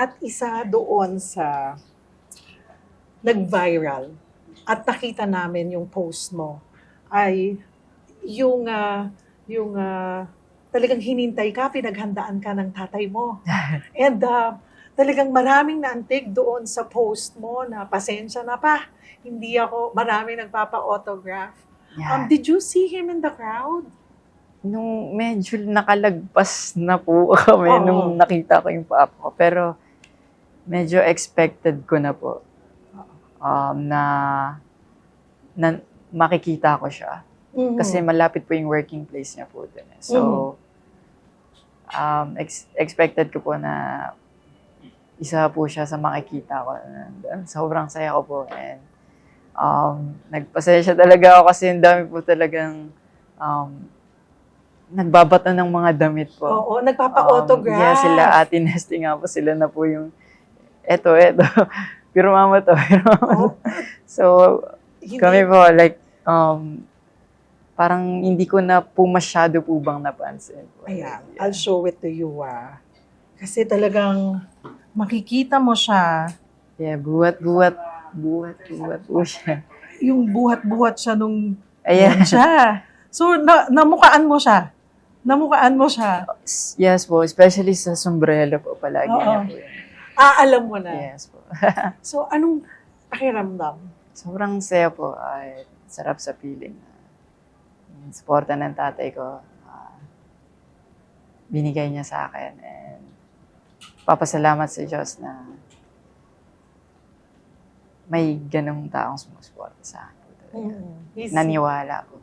At isa doon sa nag-viral at nakita namin yung post mo ay yung talagang hinintay ka, pinaghandaan ka ng tatay mo. And talagang maraming naantig doon sa post mo na pasensya na pa. Hindi ako, maraming nagpapa-autograph. Yeah. Did you see him in the crowd? Nung medyo nakalagpas na po kami Oo. nung nakita ko yung papa ko. Pero medyo expected ko na po na makikita ko siya. Mhm. Kasi malapit po yung working place niya po dun. So, expected ko po na isa po siya sa makikita ko. And, sobrang saya ko po. And nagpasaya talaga ako kasi ang dami po talagang nagbabato ng mga damit po. Oo, nagpapa-autograph. Yeah, sila Ate Nesty nga po. Sila na po yung eto. Pero mama to. Oo. So, Hindi- kami po, like, parang hindi ko na po masyado po bang napansin po. Ayan, Yeah. I'll show it to you. Kasi talagang makikita mo siya, Yeah, buhat-buhat po siya. yung buhat-buhat siya nung Ayan. siya. So, namukaan mo siya. Namukaan mo siya. Yes po, especially sa sombrero po palagi niya po yun. Alam mo na. Yes po. So, anong pakiramdam? Sobrang saya po. Ay, sarap sa feeling. Yung suporta ng tatay ko, binigay niya sa akin. And papasalamat sa Diyos na may ganung taong sumusuporta sa akin. He's- Naniwala po.